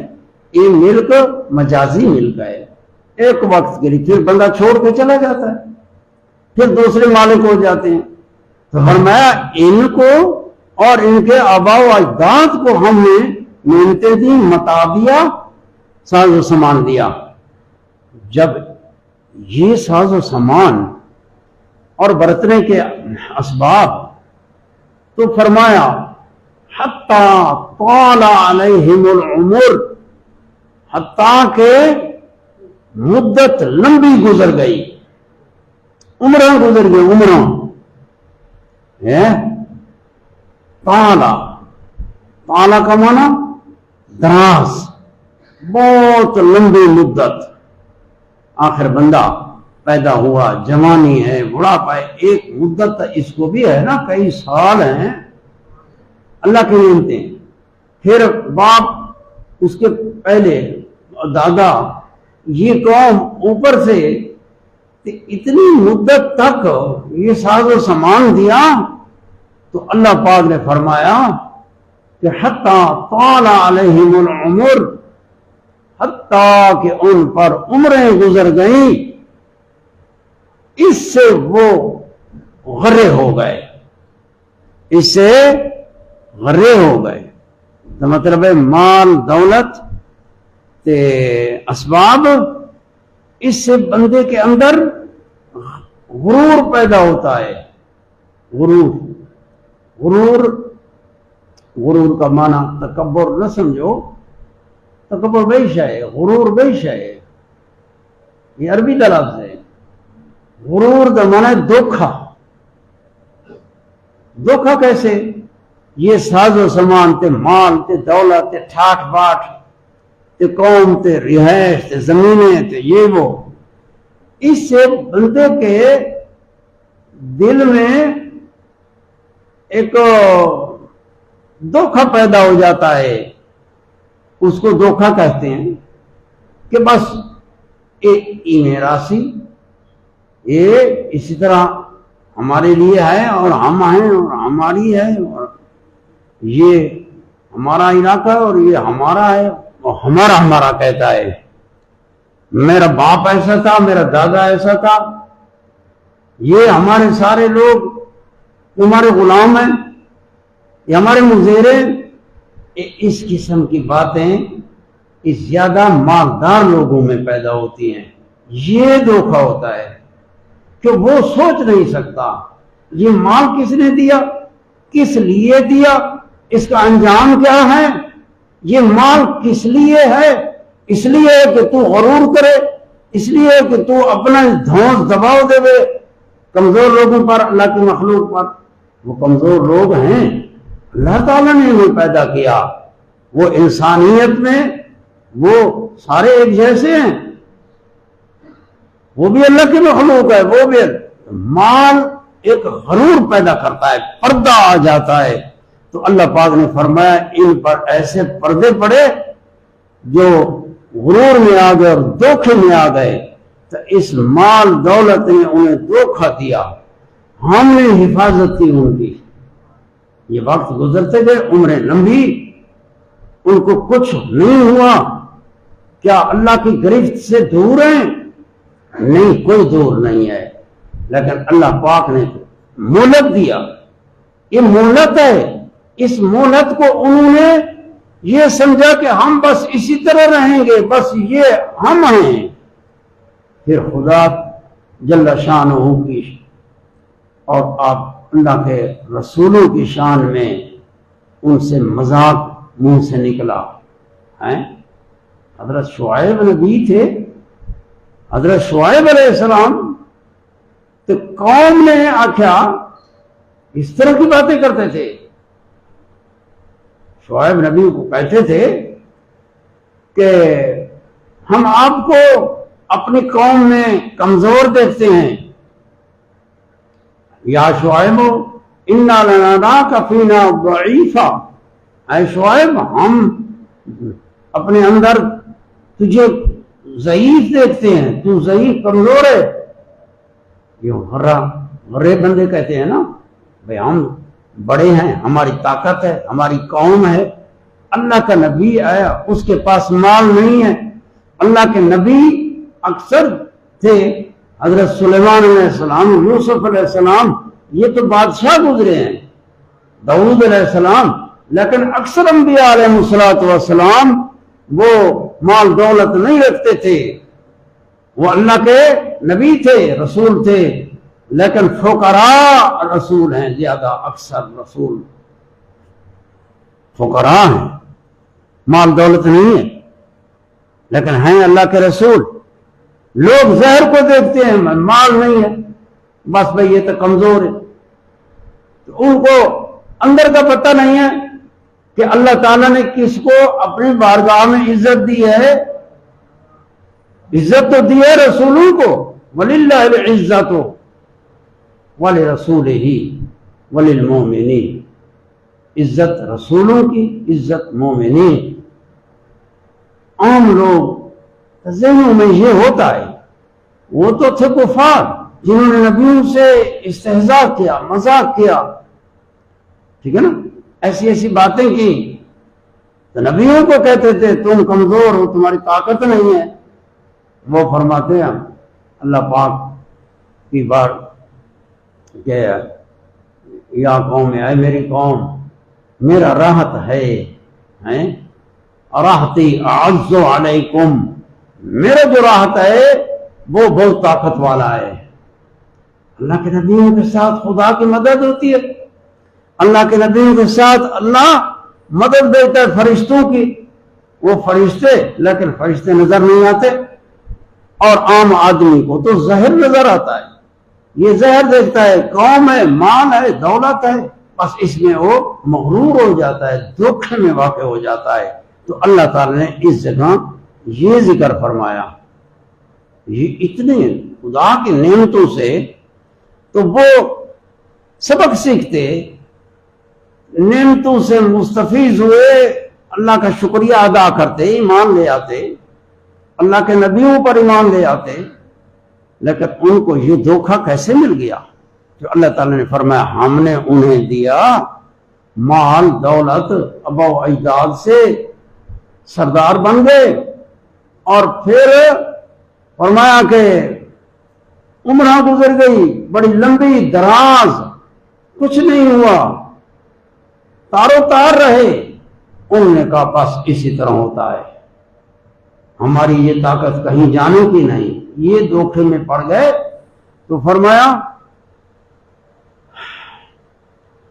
یہ ملک مجازی ملک ہے، ایک وقت کے لیے، پھر بندہ چھوڑ کے چلا جاتا ہے، پھر دوسرے مالک ہو جاتے ہیں۔ تو فرمایا ان کو اور ان کے آباء و اجداد کو ہم نے نعمتیں دی، متاع دیا، ساز و سامان دیا۔ جب یہ ساز و سامان اور برتنے کے اسباب، تو فرمایا حتیٰ طال علیہم العمر، حتیٰ کہ مدت لمبی گزر گئی، عمریں گزر گئی، عمروں طال کا معنی دراز، بہت لمبی مدت، آخر بندہ پیدا ہوا، جوانی ہے، بڑھاپا ہے، ایک مدت اس کو بھی ہے نا، کئی سال ہیں، اللہ کی نعمتیں، پھر باپ، اس کے پہلے دادا، یہ قوم اوپر سے اتنی مدت تک یہ ساز و سامان دیا۔ تو اللہ پاک نے فرمایا کہ حتیٰ طال علیہم العمر، حتیٰ کہ ان پر عمریں گزر گئیں، اس سے وہ غرے ہو گئے، اس سے غرے ہو گئے۔ تو مطلب ہے مال دولت تے اسباب، اس سے بندے کے اندر غرور پیدا ہوتا ہے۔ غرور کا معنی تکبر نہ سمجھو، تکبر بے شے ہے، غرور بے شے ہے، یہ عربی کا لفظ ہے۔ غرور کا معنی دھوکھا۔ دھوکھا کیسے؟ یہ ساز و سامان تے مال تے دولت تے ٹھاٹ باٹ تے قوم تے رہائش تے زمینیں تے یہ وہ، اس سے بندے کے دل میں ایک دھوکھا پیدا ہو جاتا ہے، اس کو دھوکھا کہتے ہیں کہ بس یہ میرا سی، یہ اسی طرح ہمارے لیے ہے اور ہم ہیں اور ہماری ہے، اور یہ ہمارا علاقہ اور یہ ہمارا ہے، اور ہمارا کہتا ہے، میرا باپ ایسا تھا، میرا دادا ایسا تھا، یہ ہمارے سارے لوگ تمہارے غلام ہیں، یہ ہمارے مزیر ہیں۔ اس قسم کی باتیں اس زیادہ مالدار لوگوں میں پیدا ہوتی ہیں۔ یہ دھوکہ ہوتا ہے کہ وہ سوچ نہیں سکتا یہ مال کس نے دیا، کس لیے دیا، اس کا انجام کیا ہے، یہ مال کس لیے ہے، اس لیے کہ تو غرور کرے، اس لیے کہ تو اپنا دھونس دباؤ دے کمزور لوگوں پر، اللہ کی مخلوق پر۔ وہ کمزور لوگ ہیں، اللہ تعالیٰ نے انہیں پیدا کیا، وہ انسانیت میں وہ سارے ایک جیسے ہیں، وہ بھی اللہ کی مخلوق ہے، وہ بھی۔ مال ایک غرور پیدا کرتا ہے، پردہ آ جاتا ہے، تو اللہ پاک نے فرمایا ان پر ایسے پردے پڑے جو غرور میں آ گئے اور دھوکے میں آ گئے، تو اس مال دولت نے انہیں دھوکہ دیا، ہم نے حفاظت کی ان کی۔ یہ وقت گزرتے گئے، عمریں لمبی، ان کو کچھ نہیں ہوا۔ کیا اللہ کی گرفت سے دور ہیں؟ نہیں، کوئی دور نہیں ہے، لیکن اللہ پاک نے مہلت دیا۔ یہ مہلت ہے، اس مہلت کو انہوں نے یہ سمجھا کہ ہم بس اسی طرح رہیں گے، بس یہ ہم ہیں۔ پھر خدا جل شانہ کی اور آپ اللہ کے رسولوں کی شان میں ان سے مذاق منہ سے نکلا ہے۔ حضرت شعیب نبی تھے، حضرت شعیب علیہ السلام، تو قوم نے آخیا اس طرح کی باتیں کرتے تھے۔ شعیب نبی کو کہتے تھے کہ ہم آپ کو اپنی قوم میں کمزور دیکھتے ہیں، یا شعیب انا لنراک فینا ضعیفا، اے شعیب ہم اپنے اندر تجھے ضعیف دیکھتے ہیں، تو ضعیف کمزور ہے۔ یہ غرے بندے کہتے ہیں نا بھئی ہم بڑے ہیں، ہماری طاقت ہے، ہماری قوم ہے۔ اللہ کا نبی آیا، اس کے پاس مال نہیں ہے۔ اللہ کے نبی اکثر تھے، حضرت سلیمان علیہ السلام، یوسف علیہ السلام، یہ تو بادشاہ گزرے ہیں، داؤد علیہ السلام، لیکن اکثر انبیاء علیہ السلام وہ مال دولت نہیں رکھتے تھے، وہ اللہ کے نبی تھے، رسول تھے، لیکن فقراء رسول ہیں زیادہ، اکثر رسول فقراء ہیں، مال دولت نہیں ہے لیکن ہیں اللہ کے رسول۔ لوگ ظاہر کو دیکھتے ہیں، مال نہیں ہے، بس بھئی یہ تو کمزور ہے، تو ان کو اندر کا پتہ نہیں ہے کہ اللہ تعالیٰ نے کس کو اپنی بارگاہ میں عزت دی ہے۔ عزت تو دی ہے رسولوں کو، وَلِلَّهِ الْعِزَّةُ وَلِرَسُولِهِ وَلِلْمُؤْمِنِينَ، عزت رسولوں کی، عزت مومنین۔ عام لوگ ذہنوں میں یہ ہوتا ہے، وہ تو تھے کفار جنہوں نے نبیوں سے استہزاء کیا، مذاق کیا، ٹھیک ہے نا، ایسی ایسی باتیں کی، تو نبیوں کو کہتے تھے تم کمزور ہو، تمہاری طاقت نہیں ہے۔ وہ فرماتے ہیں اللہ پاک کی بار کہ یا قوم، اے میری قوم، میرا راحت ہے، راحتی اعز علیکم، میرا جو راحت ہے وہ بہت طاقت والا ہے۔ اللہ کے نبیوں کے ساتھ خدا کی مدد ہوتی ہے، اللہ کے نبیوں کے ساتھ اللہ مدد دیتا ہے فرشتوں کی۔ وہ فرشتے، لیکن فرشتے نظر نہیں آتے، اور عام آدمی کو تو ظاہر نظر آتا ہے، یہ ظاہر دیکھتا ہے، قوم ہے، مال ہے، دولت ہے، بس اس میں وہ مغرور ہو جاتا ہے، دھوکے میں واقع ہو جاتا ہے۔ تو اللہ تعالی نے اس جگہ یہ ذکر فرمایا، یہ اتنے خدا کی نعمتوں سے تو وہ سبق سیکھتے، نعمتوں سے مستفیض ہوئے، اللہ کا شکریہ ادا کرتے، ایمان لے آتے، اللہ کے نبیوں پر ایمان لے آتے، لیکن ان کو یہ دھوکہ کیسے مل گیا؟ جو اللہ تعالی نے فرمایا ہم نے انہیں دیا مال دولت ابا و اجداد سے سردار بن گئے، اور پھر فرمایا کہ عمرہ گزر گئی بڑی لمبی دراز، کچھ نہیں ہوا، تارو تار رہے۔ انہوں نے کہا بس اسی طرح ہوتا ہے، ہماری یہ طاقت کہیں جانے کی نہیں، یہ دھوکے میں پڑ گئے۔ تو فرمایا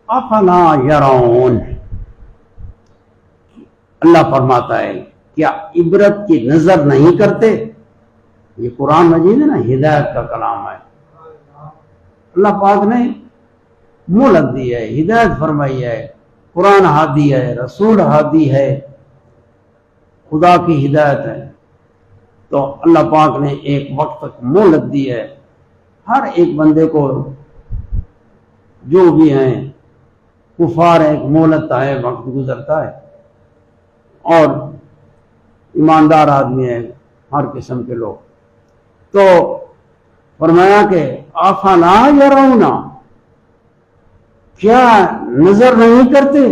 افلا یرون، اللہ فرماتا ہے کیا عبرت کی نظر نہیں کرتے؟ یہ قرآن مجید ہے نا، ہدایت کا کلام ہے، اللہ پاک نے مہلت دی ہے، ہدایت فرمائی ہے، قرآن ہادی ہے، رسول ہادی ہے، خدا کی ہدایت ہے۔ تو اللہ پاک نے ایک وقت تک مہلت دی ہے، ہر ایک بندے کو جو بھی ہیں کفار ایک مہلت ہے، وقت گزرتا ہے، اور ایماندار آدمی ہے ہر قسم کے لوگ۔ تو فرمایا کہ افلا یرون، کیا نظر نہیں کرتے؟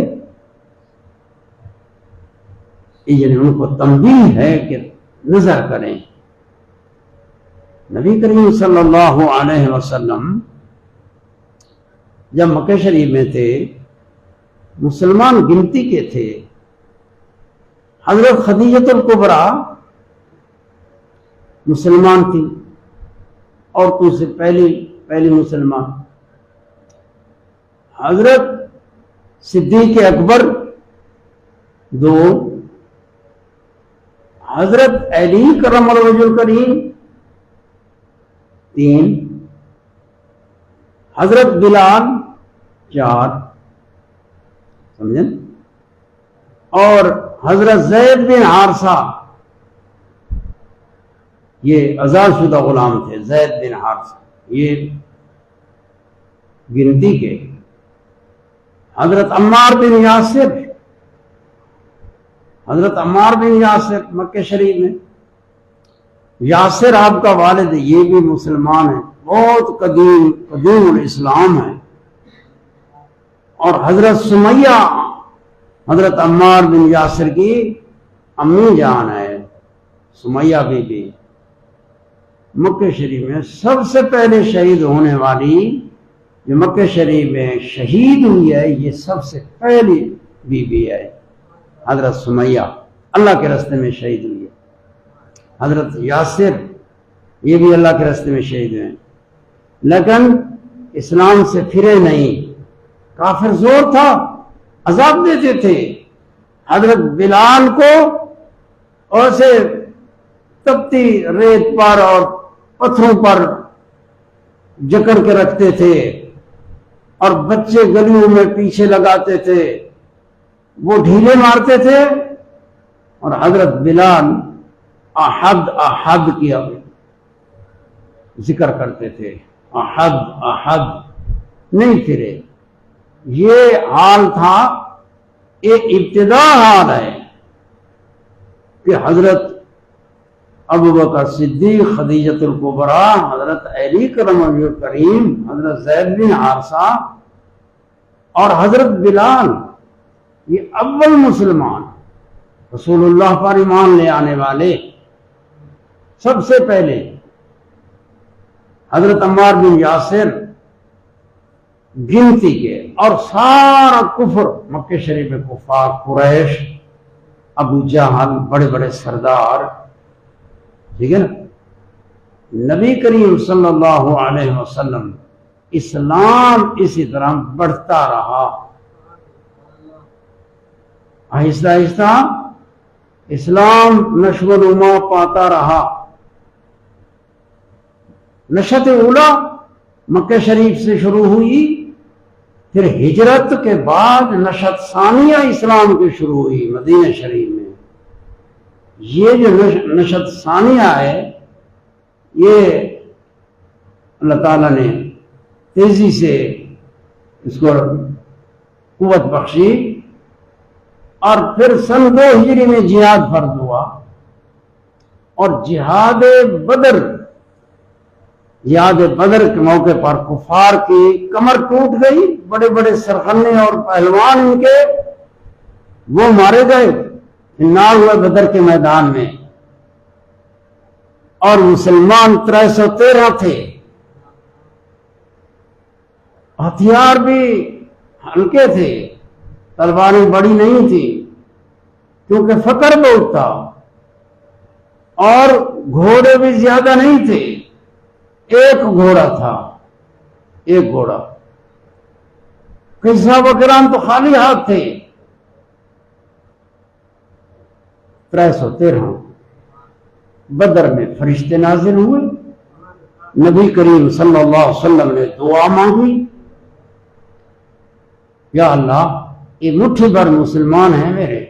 یعنی ان کو تنبیہ ہے کہ نظر کریں۔ نبی کریم صلی اللہ علیہ وسلم جب مکہ شریف میں تھے، مسلمان گنتی کے تھے، حضرت خدیجۃ الکبریٰ مسلمان تھی، عورتوں سے پہلی مسلمان، حضرت صدیق اکبر 2، حضرت علی کرم الوجہ الکریم 3، حضرت بلال 4، سمجھیں، اور حضرت زید بن حارثہ، یہ آزاد شدہ غلام تھے، زید بن حارثہ، یہ گنتی کے، حضرت عمار بن یاسر، حضرت عمار بن یاسر مکہ شریف میں، یاسر آپ کا والد ہے، یہ بھی مسلمان ہے، بہت قدیم الاسلام ہے، اور حضرت سمیہ حضرت عمار بن یاسر کی امی جان ہے، سمیہ بی بی، مکہ شریف میں سب سے پہلے شہید ہونے والی جو مکہ شریف میں شہید ہوئی ہے، یہ سب سے پہلی بی بی ہے، حضرت سمیہ اللہ کے راستے میں شہید ہوئی ہے۔ حضرت یاسر یہ بھی اللہ کے راستے میں شہید ہوئے، لیکن اسلام سے پھرے نہیں، کافر زور تھا، عذاب دیتے تھے۔ حضرت بلال کو ایسے تپتی ریت پر اور پتھروں پر جکڑ کے رکھتے تھے، اور بچے گلیوں میں پیچھے لگاتے تھے، وہ ڈھیلے مارتے تھے، اور حضرت بلال احد احد کی ذکر کرتے تھے، احد احد، نہیں پھرے۔ یہ حال تھا، یہ ابتدا حال ہے کہ حضرت ابوبکر صدیق، خدیجۃ الکبریٰ، حضرت علی کرم الوجہ الکریم، حضرت زید بن حارثہ اور حضرت بلال، یہ اول مسلمان رسول اللہ پر ایمان لے آنے والے، سب سے پہلے حضرت عمار بن یاسر گنتی کے، اور سارا کفر مکہ شریف میں کفار، قریش، ابو جہل، بڑے بڑے سردار، ٹھیک ہے نا۔ نبی کریم صلی اللہ علیہ وسلم، اسلام اسی طرح بڑھتا رہا، آہستہ آہستہ اسلام نشو و نما پاتا رہا۔ نشت اولا مکہ شریف سے شروع ہوئی، پھر ہجرت کے بعد نشت ثانیہ اسلام کی شروع ہوئی مدینہ شریف میں۔ یہ جو نشت ثانیہ ہے، یہ اللہ تعالیٰ نے تیزی سے اس کو قوت بخشی، اور پھر سن 2 ہجری میں جہاد فرض ہوا، اور جہاد بدر یاد بدر کے موقع پر کفار کی کمر ٹوٹ گئی، بڑے بڑے سرخنے اور پہلوان ان کے وہ مارے گئے، نار ہوئے بدر کے میدان میں، اور مسلمان 313 تھے، ہتھیار بھی ہلکے تھے، تلواریں بڑی نہیں تھی کیونکہ فقر بہت تھا، اور گھوڑے بھی زیادہ نہیں تھے، ایک گھوڑا تھا، ایک گھوڑا۔ کئی صحابہ کرام تو خالی ہاتھ تھے۔ 313 بدر میں فرشتے نازل ہوئے، نبی کریم صلی اللہ علیہ وسلم نے دعا مانگی، یا اللہ یہ مٹھی بھر مسلمان ہیں میرے،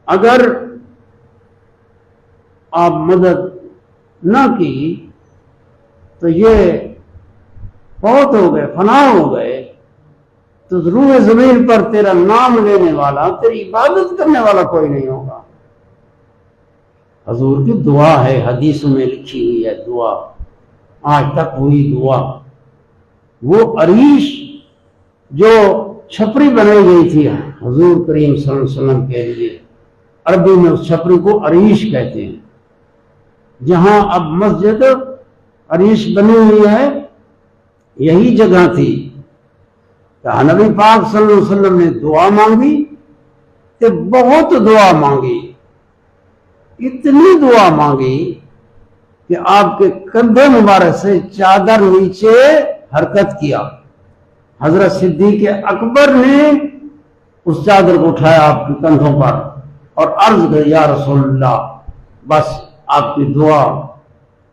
اگر آپ مدد نہ کی تو یہ فوت ہو گئے، فنا ہو گئے، تو روح زمین پر تیرا نام لینے والا، تیری عبادت کرنے والا کوئی نہیں ہوگا۔ حضور کی دعا ہے، حدیثوں میں لکھی ہوئی ہے دعا، آج تک ہوئی دعا۔ وہ عریش جو چھپری بنائی گئی تھی حضور کریم صلی اللہ علیہ وسلم کے لیے، عربی میں اس چھپری کو عریش کہتے ہیں، جہاں اب مسجد عریش بنی ہوئی ہے، یہی جگہ تھی۔ کہ نبی پاک صلی اللہ علیہ وسلم نے دعا مانگی کہ بہت دعا مانگی، اتنی دعا مانگی کہ آپ کے کندھے مبارک سے چادر نیچے حرکت کیا۔ حضرت صدیق اکبر نے اس چادر کو اٹھایا آپ کے کندھوں پر اور عرض کی یا رسول اللہ، بس آپ کی دعا،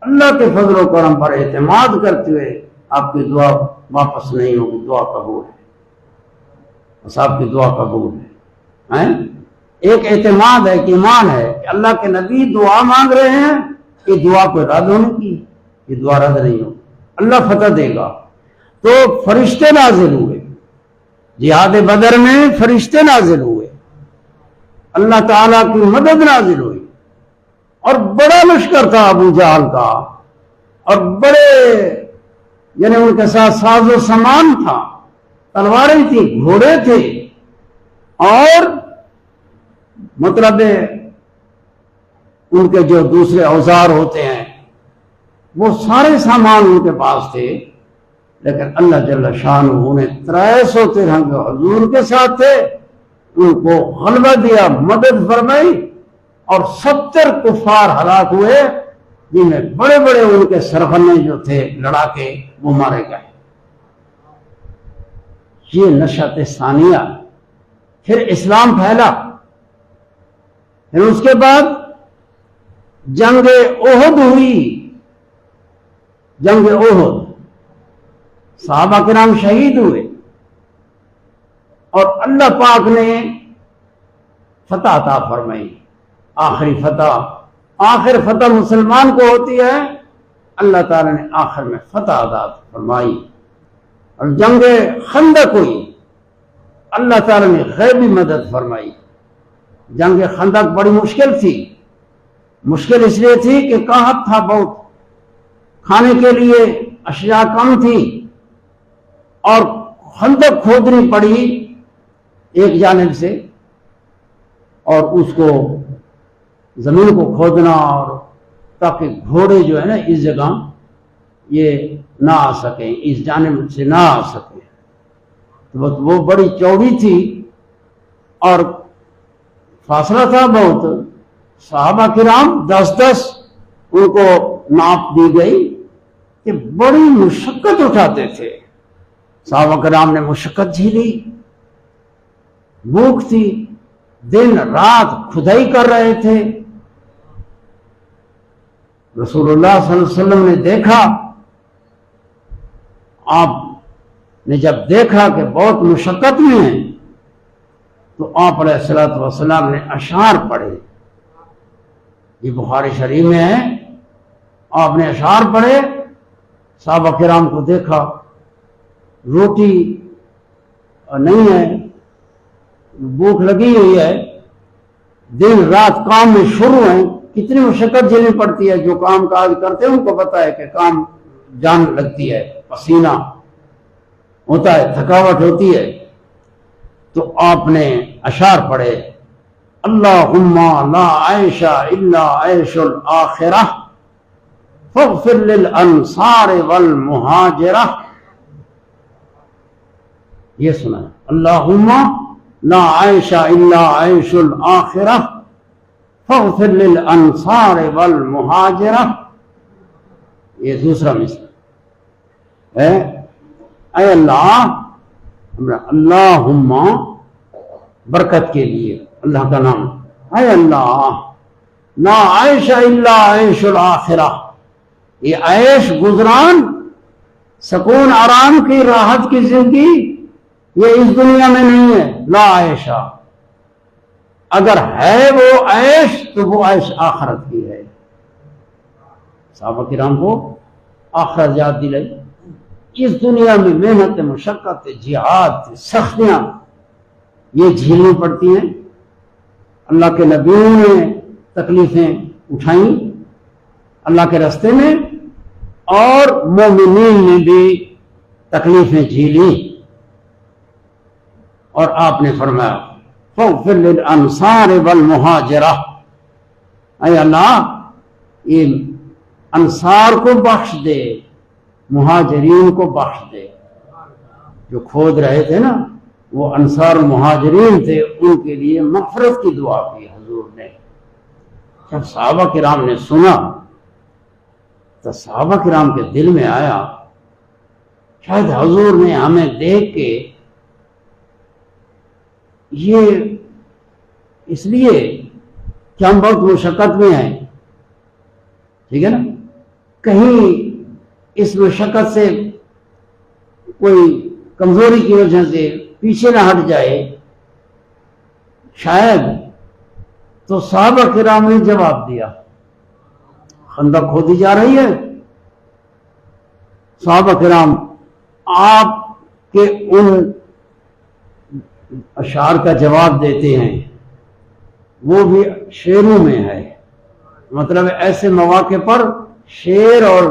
اللہ کے فضل و کرم پر اعتماد کرتے ہوئے آپ کی دعا واپس نہیں ہوگی، دعا قبول ہے، بس آپ کی دعا قبول ہے۔ ایک اعتماد ہے کہ ایمان ہے کہ اللہ کے نبی دعا مانگ رہے ہیں، کہ دعا کو رد ہونے کی، یہ دعا رد نہیں ہوگی، اللہ فتح دے گا۔ تو فرشتے نازل ہوئے، جہاد بدر میں فرشتے نازل ہوئے، اللہ تعالیٰ کی مدد نازل ہوئی، اور بڑا لشکر تھا ابو جہل کا، اور بڑے یعنی ان کے ساتھ ساز و سامان تھا، تلواریں تھی، گھوڑے تھے، اور مطلب ان کے جو دوسرے اوزار ہوتے ہیں وہ سارے سامان ان کے پاس تھے، لیکن اللہ جل شانہ انہیں 313 جو حضور کے ساتھ تھے ان کو غلبہ دیا، مدد فرمائی، اور 70 کفار ہلاک ہوئے، جن میں بڑے بڑے ان کے سرغنے جو تھے لڑا کے وہ مارے گئے۔ یہ نشأت ثانیہ، پھر اسلام پھیلا، پھر اس کے بعد جنگ احد ہوئی، جنگ احد صحابہ کرام شہید ہوئے، اور اللہ پاک نے فتح عطا فرمائی، آخری فتح۔ آخر فتح مسلمان کو ہوتی ہے، اللہ تعالی نے آخر میں فتح عطا فرمائی، اور جنگ خندق ہوئی، اللہ تعالی نے غیبی مدد فرمائی۔ جنگ خندق بڑی مشکل تھی، مشکل اس لیے تھی کہ قحط تھا بہت، کھانے کے لیے اشیاء کم تھی، اور خندق کھودنی پڑی ایک جانب سے، اور اس کو زمین کو کھودنا، اور تاکہ گھوڑے جو ہے نا اس جگہ یہ نہ آ سکیں، اس جانب سے نہ آ سکیں، تو وہ بڑی چوڑی تھی اور فاصلہ تھا بہت۔ صحابہ کرام 10 ان کو ناپ دی گئی کہ بڑی مشقت اٹھاتے تھے، صحابہ کرام نے مشقت جھیلی، بھوک تھی، دن رات کھدائی کر رہے تھے۔ رسول اللہ صلی اللہ علیہ وسلم نے دیکھا، آپ نے جب دیکھا کہ بہت مشقت میں ہیں، تو آپ علیہ الصلوۃ والسلام نے اشعار پڑھے، یہ بخاری شریف میں ہے، آپ نے اشعار پڑھے، صحابہ کرام کو دیکھا روٹی نہیں ہے، بھوک لگی ہوئی ہے، دن رات کام میں شروع ہیں، کتنی مشقت جھیلنی پڑتی ہے. جو کام کاج کرتے ہیں ان کو پتا ہے کہ کام جان لگتی ہے، پسینہ ہوتا ہے، تھکاوٹ ہوتی ہے. تو آپ نے اشعار پڑھے، اللہم لا عیش الا عیش الآخرہ فاغفر للانصار والمہاجرہ. یہ سنا، اللہم لا عیش الا عیش الآخرہ فاغفر للانصار والمہاجرہ. یہ دوسرا مثال ہے. اے اللہ، اللہم برکت کے لیے اللہ کا نام، اے اللہ لا عیش الا عیش الآخرہ، یہ عیش گزران، سکون آرام کی، راحت کی زندگی یہ اس دنیا میں نہیں ہے. لا عیشہ، اگر ہے وہ عیش تو وہ عیش آخرت کی ہے. صحابہ کرام کو آخرت یاد دلائی. اس دنیا میں محنت، مشقت، جہاد، سختیاں یہ جھیلنی پڑتی ہیں. اللہ کے نبیوں نے تکلیفیں اٹھائیں اللہ کے راستے میں، اور مومنین نے بھی تکلیفیں جھیلی. اور آپ نے فرمایا فاغفر للانصار والمہاجرہ، اے اللہ یہ انصار کو بخش دے، مہاجرین کو بخش دے. جو کھود رہے تھے نا وہ انصار مہاجرین تھے، ان کے لیے مغفرت کی دعا کی حضور نے. جب صحابہ کرام نے سنا تو صحابہ کرام کے دل میں آیا شاید حضور نے ہمیں دیکھ کے یہ اس لیے کہ ہم بہت مشقت میں ہیں، ٹھیک ہے نا، کہیں اس مشقت سے کوئی کمزوری کی وجہ سے پیچھے نہ ہٹ جائے شاید. تو صحابہ کرام نے جواب دیا، خندق کھودی جا رہی ہے، صحابہ کرام آپ کے ان اشعار کا جواب دیتے ہیں، وہ بھی شعروں میں ہے. مطلب ایسے مواقع پر شعر اور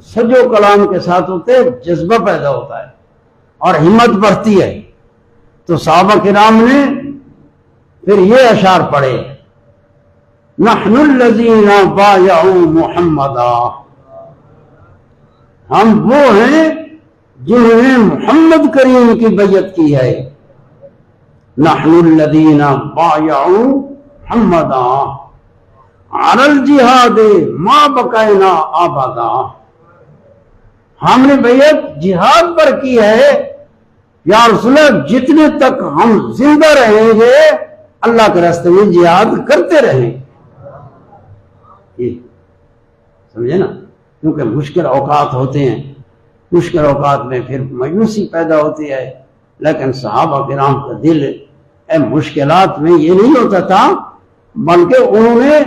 سجو کلام کے ساتھ ہوتے جذبہ پیدا ہوتا ہے اور ہمت بڑھتی ہے. تو صحابہ کرام نے پھر یہ اشعار پڑھے، نحن الذین بایعوا محمدا، ہم وہ ہیں جنہوں نے محمد کریم کی بیعت کی ہے. نحن الذین بایعوا محمدا علی الجہاد ما بقینا ابدا، ہم نے بیعت جہاد پر کی ہے یا رسول اللہ، جتنے تک ہم زندہ رہیں گے اللہ کے راستے میں جہاد کرتے رہیں. سمجھے نا، کیونکہ مشکل اوقات ہوتے ہیں، مشکل اوقات میں پھر مایوسی پیدا ہوتی ہے. لیکن صحابہ کرام کا دل مشکلات میں یہ نہیں ہوتا تھا، بلکہ انہوں نے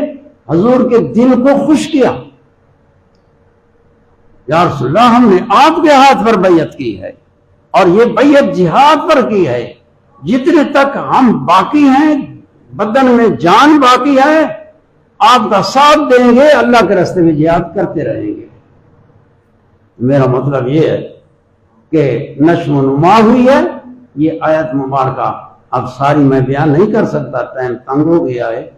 حضور کے دل کو خوش کیا. یا رسول اللہ، ہم نے آپ کے ہاتھ پر بیعت کی ہے اور یہ بیعت جہاد پر کی ہے، جتنے تک ہم باقی ہیں، بدن میں جان باقی ہے، آپ کا ساتھ دیں گے، اللہ کے راستے میں جہاد کرتے رہیں گے. میرا مطلب یہ ہے کہ نشو و نما ہوئی ہے. یہ آیت مبارکہ اب ساری میں بیان نہیں کر سکتا، ٹائم تنگ ہو گیا ہے.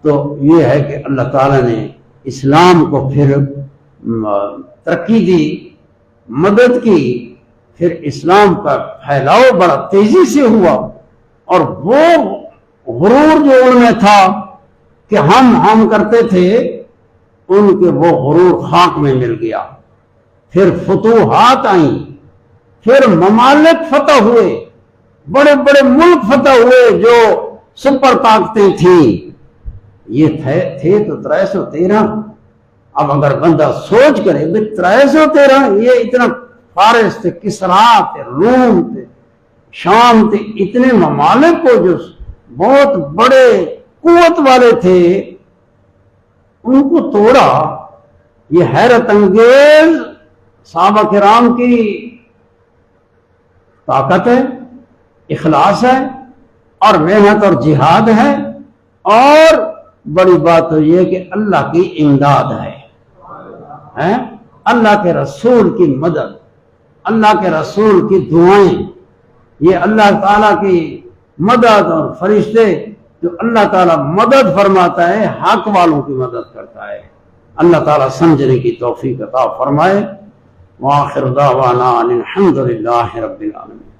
تو یہ ہے کہ اللہ تعالیٰ نے اسلام کو پھر ترقی دی، مدد کی، پھر اسلام کا پھیلاؤ بڑا تیزی سے ہوا، اور وہ غرور جو ان میں تھا کہ ہم کرتے تھے، ان کے وہ غرور خاک میں مل گیا. پھر فتوحات آئیں، پھر ممالک فتح ہوئے، بڑے بڑے ملک فتح ہوئے جو سپر طاقتیں تھیں. یہ تھے تو 313. اب اگر بندہ سوچ کرے 313 یہ اتنا فارس تھے، کسرا تھے، روم تھے، شام تھے، اتنے ممالک کو جو بہت بڑے قوت والے تھے ان کو توڑا. یہ حیرت انگیز صحابہ کرام کی طاقت ہے، اخلاص ہے اور محنت اور جہاد ہے. اور بڑی بات تو یہ کہ اللہ کی امداد ہے، اللہ کے رسول کی مدد، اللہ کے رسول کی دعائیں، یہ اللہ تعالیٰ کی مدد، اور فرشتے جو اللہ تعالیٰ مدد فرماتا ہے حق والوں کی مدد کرتا ہے۔ اللہ تعالیٰ سمجھنے کی توفیق عطا فرمائے۔ وآخر دعوانا ان الحمد للہ رب العالمین۔